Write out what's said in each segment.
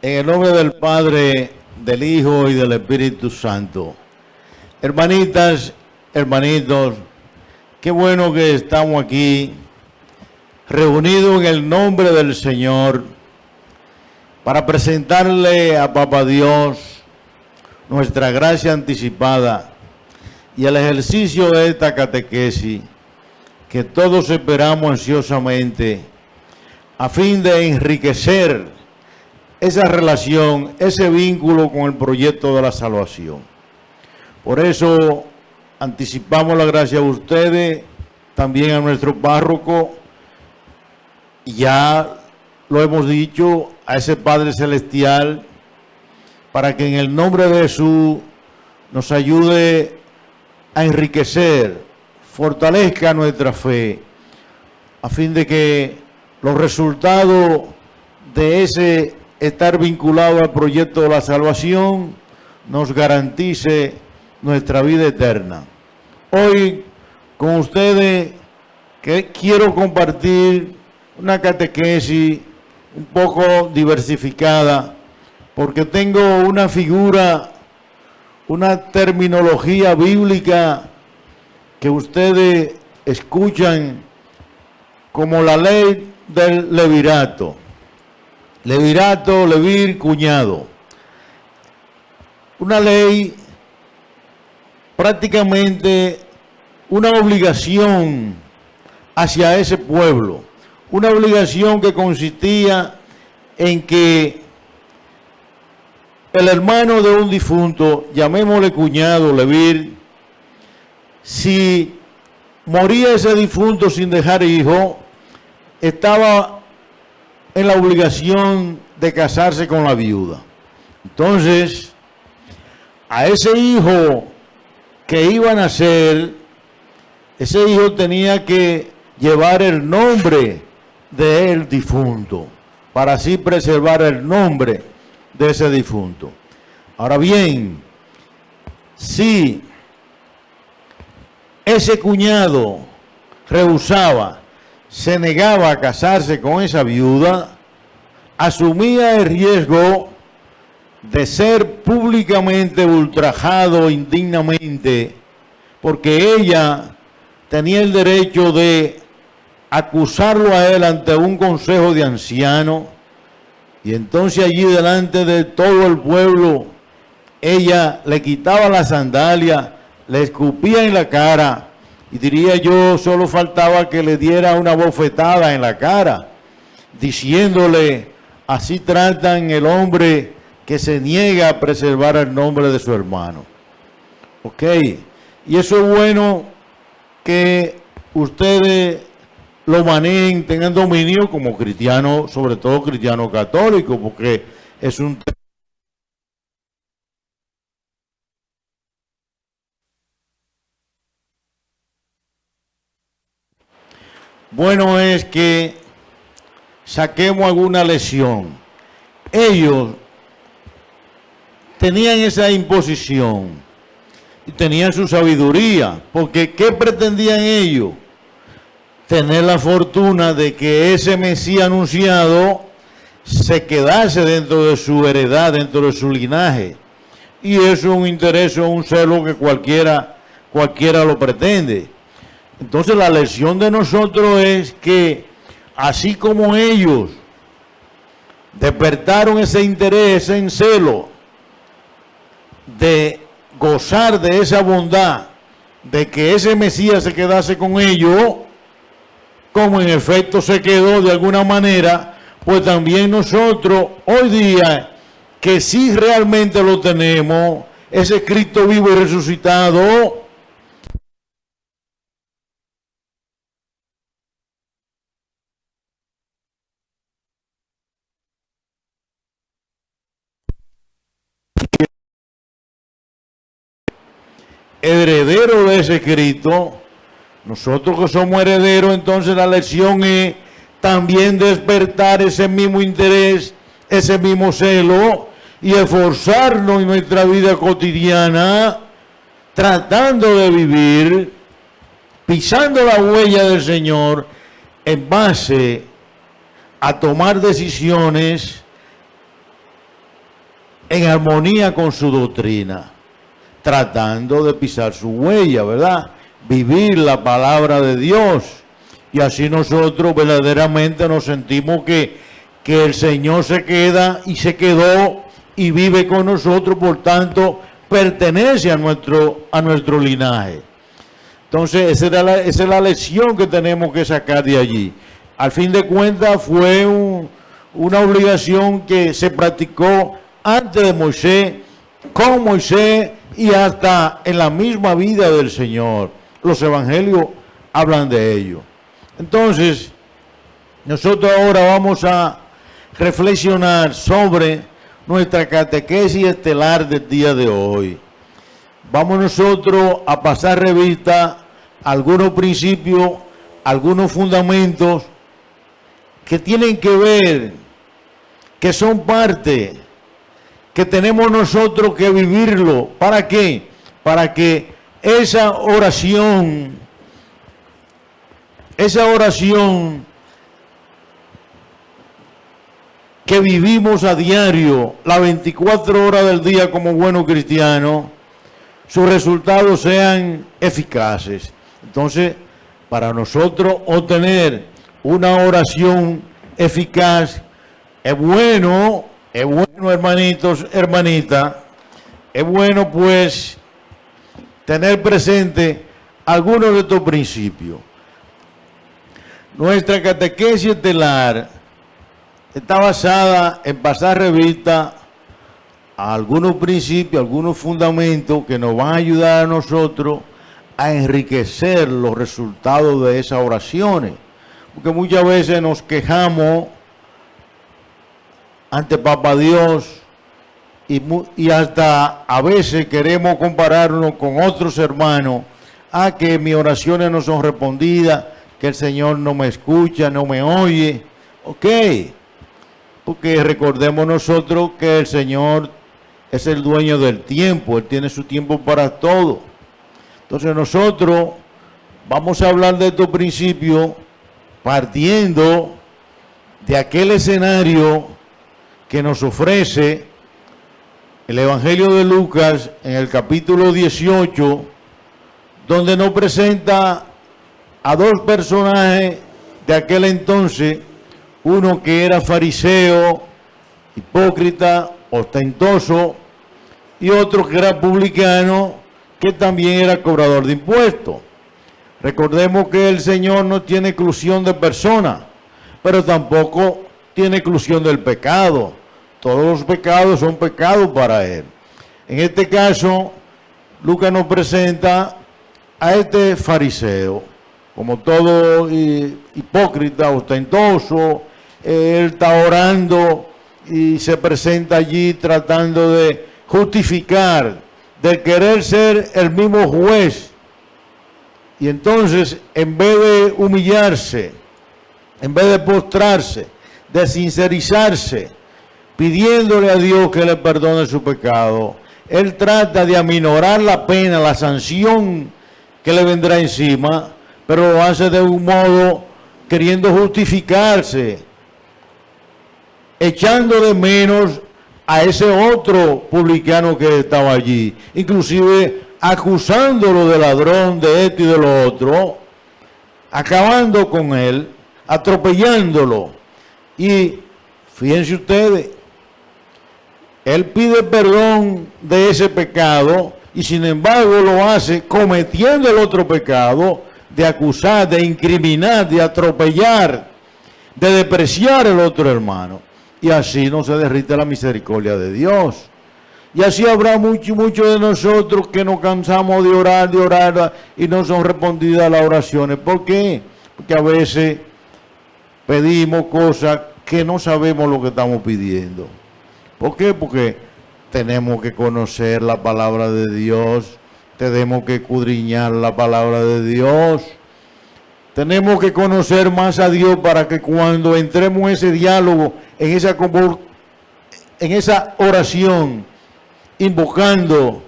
En el nombre del Padre, del Hijo y del Espíritu Santo. Hermanitas, hermanitos, qué bueno que estamos aquí reunidos en el nombre del Señor para presentarle a Papá Dios nuestra gracia anticipada y el ejercicio de esta catequesis que todos esperamos ansiosamente a fin de enriquecer esa relación, ese vínculo con el proyecto de la salvación. Por eso anticipamos la gracia a ustedes, también a nuestro párroco, y ya lo hemos dicho, a ese Padre Celestial, para que en el nombre de Jesús nos ayude a enriquecer, fortalezca nuestra fe, a fin de que los resultados de ese estar vinculado al proyecto de la salvación nos garantice nuestra vida eterna. Hoy con ustedes quiero compartir una catequesis un poco diversificada, porque tengo una figura, una terminología bíblica que ustedes escuchan como la ley del levirato. Levirato, levir, cuñado. Una ley, prácticamente una obligación hacia ese pueblo. Una obligación que consistía en que el hermano de un difunto, llamémosle cuñado, levir, si moría ese difunto sin dejar hijo, estaba en la obligación de casarse con la viuda. Entonces, a ese hijo que iba a nacer, ese hijo tenía que llevar el nombre del difunto, para así preservar el nombre de ese difunto. Ahora bien, si ese cuñado rehusaba, se negaba a casarse con esa viuda, asumía el riesgo de ser públicamente ultrajado indignamente, porque ella tenía el derecho de acusarlo a él ante un consejo de ancianos, y entonces allí delante de todo el pueblo, ella le quitaba la sandalia, le escupía en la cara, y diría yo, solo faltaba que le diera una bofetada en la cara, diciéndole, así tratan el hombre que se niega a preservar el nombre de su hermano. Ok, y eso es bueno que ustedes lo manejen, tengan dominio como cristianos, sobre todo cristianos católicos, porque es un bueno es que saquemos alguna lección. Ellos tenían esa imposición y tenían su sabiduría, porque ¿qué pretendían ellos? Tener la fortuna de que ese Mesías anunciado se quedase dentro de su heredad, dentro de su linaje. Y eso es un interés o un celo que cualquiera lo pretende. Entonces la lección de nosotros es que así como ellos despertaron ese interés, ese celo de gozar de esa bondad, de que ese Mesías se quedase con ellos, como en efecto se quedó de alguna manera, pues también nosotros hoy día, que sí realmente lo tenemos, ese Cristo vivo y resucitado, heredero de ese Cristo, nosotros que somos herederos, entonces la lección es también despertar ese mismo interés, ese mismo celo y esforzarnos en nuestra vida cotidiana, tratando de vivir, pisando la huella del Señor en base a tomar decisiones en armonía con su doctrina, tratando de pisar su huella, ¿verdad? Vivir la palabra de Dios. Y así nosotros verdaderamente nos sentimos que el Señor se queda y se quedó y vive con nosotros, por tanto, pertenece a nuestro linaje. Entonces, esa es la lección que tenemos que sacar de allí. Al fin de cuentas, fue una obligación que se practicó antes de Moisés, con Moisés y hasta en la misma vida del Señor. Los evangelios hablan de ello. Entonces, nosotros ahora vamos a reflexionar sobre nuestra catequesis estelar del día de hoy. Vamos nosotros a pasar revista algunos principios, algunos fundamentos que tienen que ver, que son parte, que tenemos nosotros que vivirlo. ¿Para qué? Para que esa oración que vivimos a diario, las 24 horas del día como buenos cristianos, sus resultados sean eficaces. Entonces, para nosotros obtener una oración eficaz, es bueno, hermanitos, hermanitas, es bueno pues tener presente algunos de estos principios. Nuestra catequesis estelar está basada en pasar revista a algunos principios, algunos fundamentos que nos van a ayudar a nosotros a enriquecer los resultados de esas oraciones. Porque muchas veces nos quejamos ante Papá Dios y hasta a veces queremos compararnos con otros hermanos, que mis oraciones no son respondidas, que el Señor no me escucha, no me oye. Ok, porque recordemos nosotros que el Señor es el dueño del tiempo, Él tiene su tiempo para todo. Entonces nosotros vamos a hablar de estos principios partiendo de aquel escenario que nos ofrece el Evangelio de Lucas en el capítulo 18, donde nos presenta a dos personajes de aquel entonces, uno que era fariseo, hipócrita, ostentoso, y otro que era publicano, que también era cobrador de impuestos. Recordemos que el Señor no tiene exclusión de personas, pero tampoco tiene exclusión del pecado. Todos los pecados son pecados para Él. En este caso, Lucas nos presenta a este fariseo, como todo hipócrita, ostentoso. Él está orando y se presenta allí tratando de justificar, de querer ser el mismo juez. Y entonces, en vez de humillarse, en vez de postrarse, de sincerizarse, pidiéndole a Dios que le perdone su pecado, él trata de aminorar la pena, la sanción que le vendrá encima, pero lo hace de un modo queriendo justificarse, echando de menos a ese otro publicano que estaba allí, inclusive acusándolo de ladrón, de esto y de lo otro, acabando con él, atropellándolo. Y fíjense ustedes, él pide perdón de ese pecado y sin embargo lo hace cometiendo el otro pecado de acusar, de incriminar, de atropellar, de despreciar al otro hermano. Y así no se derrite la misericordia de Dios. Y así habrá muchos de nosotros que nos cansamos de orar y no son respondidas las oraciones. ¿Por qué? Porque a veces pedimos cosas que no sabemos lo que estamos pidiendo. ¿Por qué? Porque tenemos que conocer la palabra de Dios, tenemos que escudriñar la palabra de Dios, tenemos que conocer más a Dios para que cuando entremos en ese diálogo, en esa oración, invocando,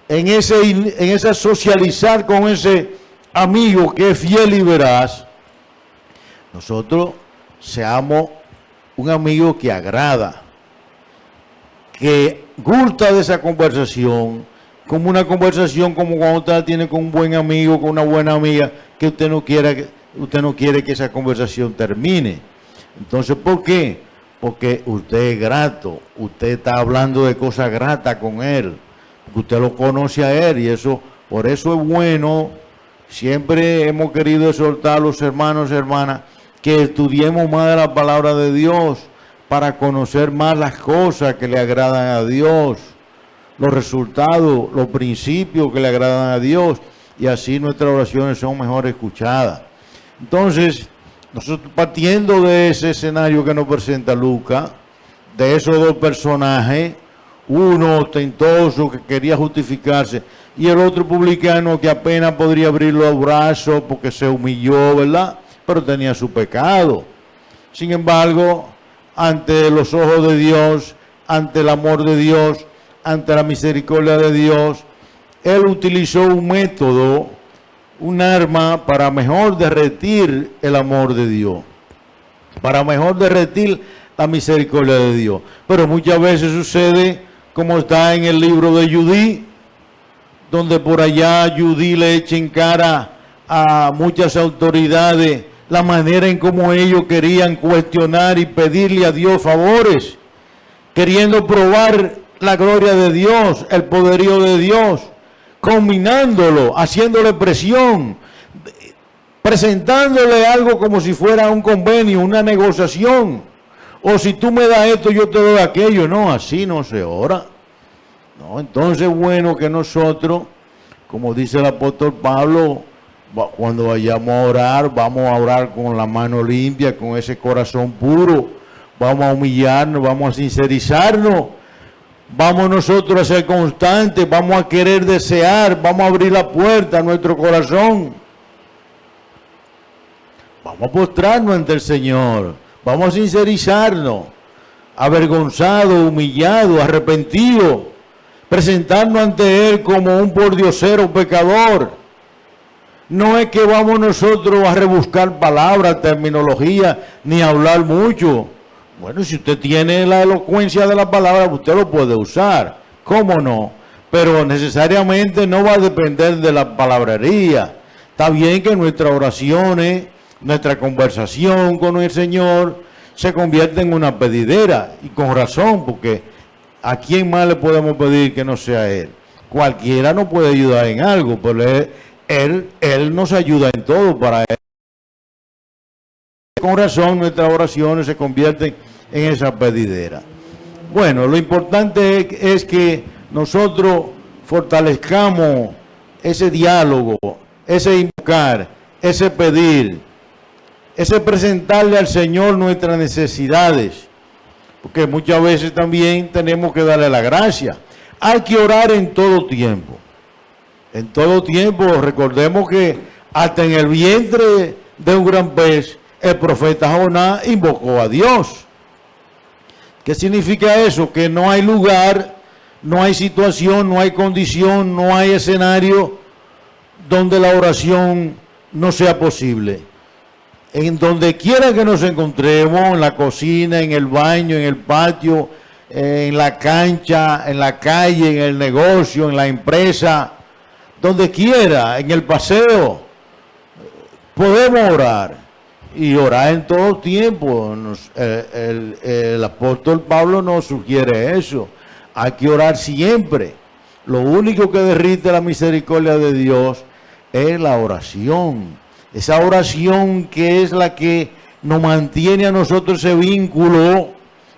en esa socializar con ese amigo que es fiel y veraz, nosotros seamos un amigo que agrada, que gusta de esa conversación, como una conversación como cuando usted la tiene con un buen amigo, con una buena amiga, que usted no quiere que esa conversación termine. Entonces, ¿por qué? Porque usted es grato, usted está hablando de cosas gratas con él, porque usted lo conoce a él, y eso, por eso es bueno. Siempre hemos querido exhortar a los hermanos y hermanas que estudiemos más de la palabra de Dios para conocer más las cosas que le agradan a Dios, los resultados, los principios que le agradan a Dios, y así nuestras oraciones son mejor escuchadas. Entonces, nosotros partiendo de ese escenario que nos presenta Lucas, de esos dos personajes, uno ostentoso que quería justificarse y el otro publicano que apenas podría abrir los brazos porque se humilló, ¿verdad? Pero tenía su pecado. Sin embargo, ante los ojos de Dios, ante el amor de Dios, ante la misericordia de Dios, él utilizó un método, un arma para mejor derretir el amor de Dios, para mejor derretir la misericordia de Dios. Pero muchas veces sucede como está en el libro de Judí, donde por allá Judí le echa en cara a muchas autoridades la manera en cómo ellos querían cuestionar y pedirle a Dios favores, queriendo probar la gloria de Dios, el poderío de Dios, combinándolo, haciéndole presión, presentándole algo como si fuera un convenio, una negociación, o si tú me das esto, yo te doy aquello. No, así no se ora. No, entonces bueno que nosotros, como dice el apóstol Pablo, cuando vayamos a orar, vamos a orar con la mano limpia, con ese corazón puro, vamos a humillarnos, vamos a sincerizarnos, vamos nosotros a ser constantes, vamos a querer desear, vamos a abrir la puerta a nuestro corazón, vamos a postrarnos ante el Señor, vamos a sincerizarnos, avergonzados, humillados, arrepentidos, presentarnos ante Él como un pordiosero pecador. No es que vamos nosotros a rebuscar palabras, terminología, ni a hablar mucho. Bueno, si usted tiene la elocuencia de la palabra, usted lo puede usar. ¿Cómo no? Pero necesariamente no va a depender de la palabrería. Está bien que nuestras oraciones, nuestra conversación con el Señor se convierta en una pedidera. Y con razón, porque ¿a quién más le podemos pedir que no sea Él? Cualquiera nos puede ayudar en algo, pero Él nos ayuda en todo para Él. Con razón, nuestras oraciones se convierten en esa pedidera. Bueno, lo importante es que nosotros fortalezcamos ese diálogo, ese invocar, ese pedir, ese presentarle al Señor nuestras necesidades, porque muchas veces también tenemos que darle la gracia. Hay que orar en todo tiempo. En todo tiempo, recordemos que hasta en el vientre de un gran pez, el profeta Jonás invocó a Dios. ¿Qué significa eso? Que no hay lugar, no hay situación, no hay condición, no hay escenario donde la oración no sea posible. En donde quiera que nos encontremos, en la cocina, en el baño, en el patio, en la cancha, en la calle, en el negocio, en la empresa, donde quiera, en el paseo, podemos orar. Y orar en todo tiempo. El apóstol Pablo nos sugiere eso. Hay que orar siempre. Lo único que derrite la misericordia de Dios es la oración. Esa oración que es la que nos mantiene a nosotros ese vínculo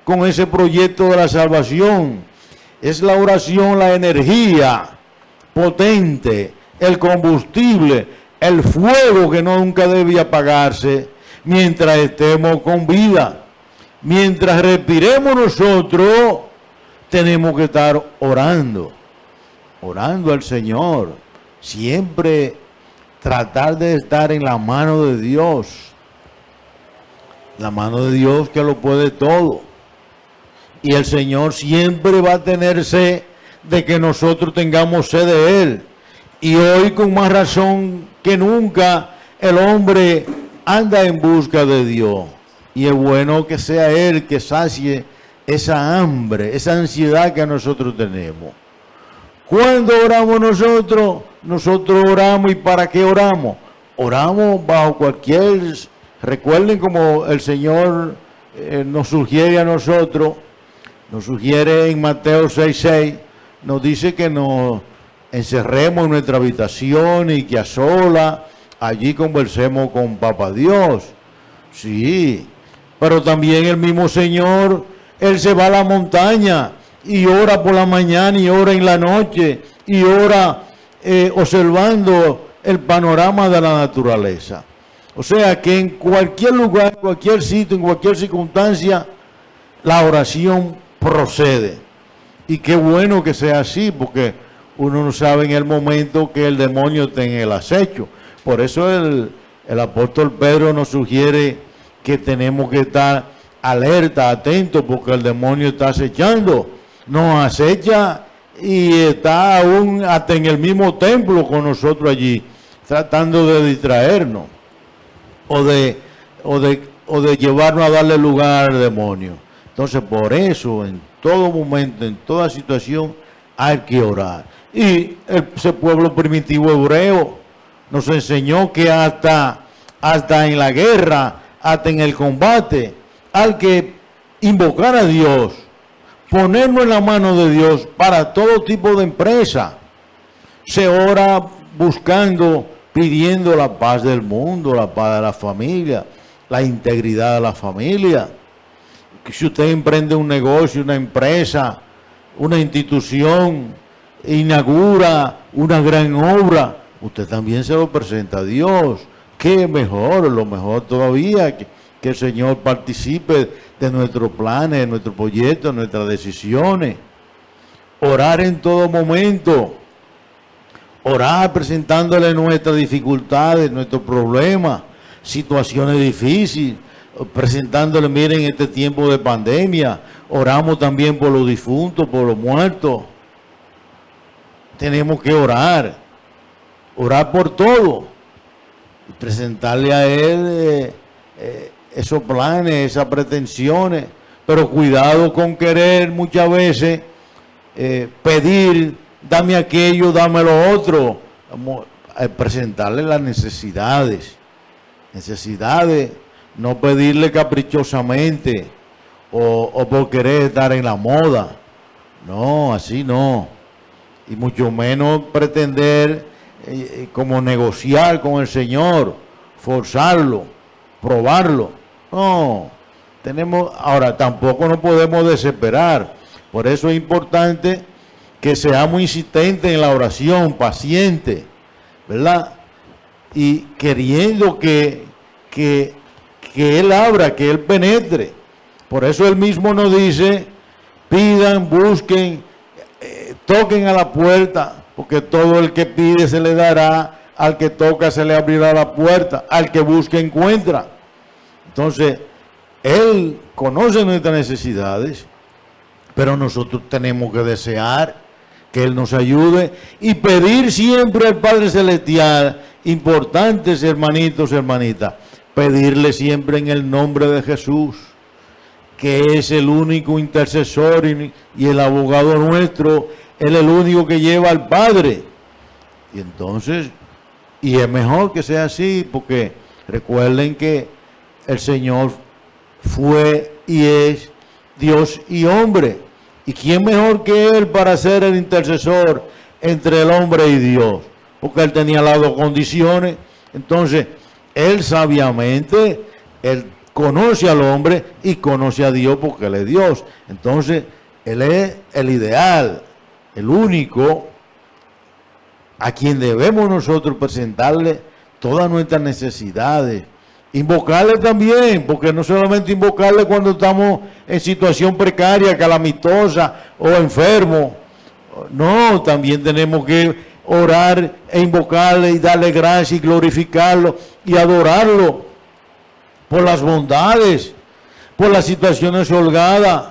con ese proyecto de la salvación. Es la oración, la energía potente, el combustible, el fuego que nunca debe apagarse mientras estemos con vida. Mientras respiremos nosotros, tenemos que estar orando al Señor. Siempre tratar de estar en la mano de Dios. La mano de Dios que lo puede todo. Y el Señor siempre va a tener sed de que nosotros tengamos sed de Él. Y hoy con más razón que nunca el hombre anda en busca de Dios. Y es bueno que sea Él que sacie esa hambre, esa ansiedad que nosotros tenemos. ¿Cuándo oramos nosotros? Nosotros oramos, ¿y para qué oramos? Oramos bajo cualquier... Recuerden como el Señor nos sugiere a nosotros, nos sugiere en Mateo 6:6, nos dice que nos encerremos en nuestra habitación y que a solas allí conversemos con Papá Dios. Sí, pero también el mismo Señor, Él se va a la montaña y ora por la mañana y ora en la noche y ora observando el panorama de la naturaleza. O sea que en cualquier lugar, en cualquier sitio, en cualquier circunstancia, la oración procede. Y qué bueno que sea así, porque uno no sabe en el momento que el demonio está en el acecho. Por eso el apóstol Pedro nos sugiere que tenemos que estar alerta, atentos, porque el demonio está acechando. Nos acecha y está aún hasta en el mismo templo con nosotros allí, tratando de distraernos o de llevarnos a darle lugar al demonio. Entonces, por eso, en todo momento, en toda situación, hay que orar. Y ese pueblo primitivo hebreo nos enseñó que hasta en la guerra, hasta en el combate, hay que invocar a Dios, ponernos en la mano de Dios para todo tipo de empresa. Se ora buscando, pidiendo la paz del mundo, la paz de la familia, la integridad de la familia. Que si usted emprende un negocio, una empresa, una institución, inaugura una gran obra, usted también se lo presenta a Dios. ¿Qué mejor? Lo mejor todavía, que el Señor participe de nuestros planes, de nuestros proyectos, de nuestras decisiones. Orar en todo momento. Orar presentándole nuestras dificultades, nuestros problemas, situaciones difíciles, presentándole, miren, este tiempo de pandemia, oramos también por los difuntos, por los muertos. Tenemos que orar por todo, y presentarle a Él esos planes, esas pretensiones, pero cuidado con querer muchas veces pedir, dame aquello, dame lo otro. Vamos a presentarle las necesidades, no pedirle caprichosamente o por querer estar en la moda. No, así no. Y mucho menos pretender como negociar con el Señor, forzarlo, probarlo. No, ahora tampoco nos podemos desesperar. Por eso es importante que seamos insistentes en la oración, pacientes, ¿verdad? Y queriendo que Él abra, que Él penetre. Por eso Él mismo nos dice, pidan, busquen, toquen a la puerta, porque todo el que pide se le dará, al que toca se le abrirá la puerta, al que busca encuentra. Entonces, Él conoce nuestras necesidades, pero nosotros tenemos que desear que Él nos ayude y pedir siempre al Padre Celestial, importantes hermanitos, hermanitas, pedirle siempre en el nombre de Jesús, que es el único intercesor y el abogado nuestro. Él es el único que lleva al Padre. Y entonces, y es mejor que sea así, porque recuerden que el Señor fue y es Dios y hombre. ¿Y quién mejor que Él para ser el intercesor entre el hombre y Dios? Porque Él tenía las dos condiciones. Entonces, Él sabiamente, Él conoce al hombre y conoce a Dios porque Él es Dios. Entonces, Él es el ideal, el único a quien debemos nosotros presentarle todas nuestras necesidades. Invocarle también, porque no solamente invocarle cuando estamos en situación precaria, calamitosa o enfermo. No, también tenemos que orar e invocarle y darle gracias y glorificarlo y adorarlo por las bondades, por las situaciones holgadas,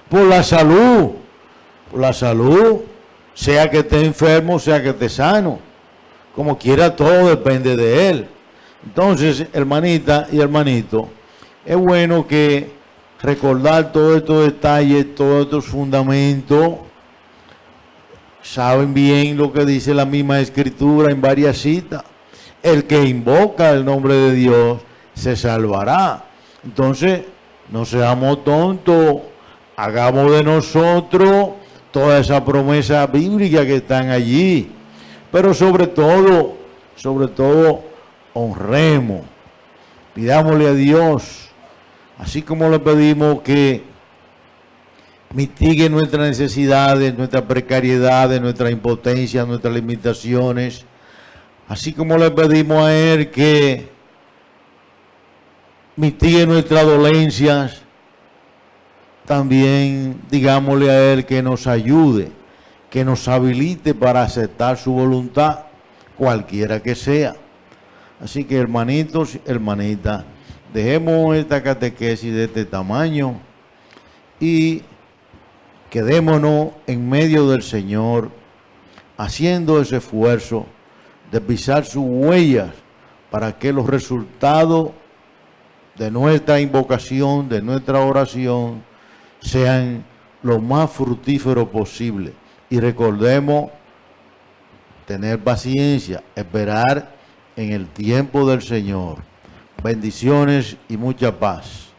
por la salud. Por la salud, sea que esté enfermo, sea que esté sano. Como quiera, todo depende de Él. Entonces, hermanita y hermanito, es bueno que recordar todos estos detalles, todos estos fundamentos. Saben bien lo que dice la misma Escritura en varias citas. El que invoca el nombre de Dios se salvará. Entonces, no seamos tontos, hagamos de nosotros toda esa promesa bíblica que están allí. Pero sobre todo, honremos, pidámosle a Dios, así como le pedimos que mitigue nuestras necesidades, nuestras precariedades, nuestra impotencia, nuestras limitaciones, así como le pedimos a Él que mitigue nuestras dolencias, también digámosle a Él que nos ayude, que nos habilite para aceptar su voluntad, cualquiera que sea. Así que, hermanitos, hermanitas, dejemos esta catequesis de este tamaño y quedémonos en medio del Señor, haciendo ese esfuerzo de pisar sus huellas para que los resultados de nuestra invocación, de nuestra oración, sean lo más fructíferos posible. Y recordemos tener paciencia, esperar en el tiempo del Señor. Bendiciones y mucha paz.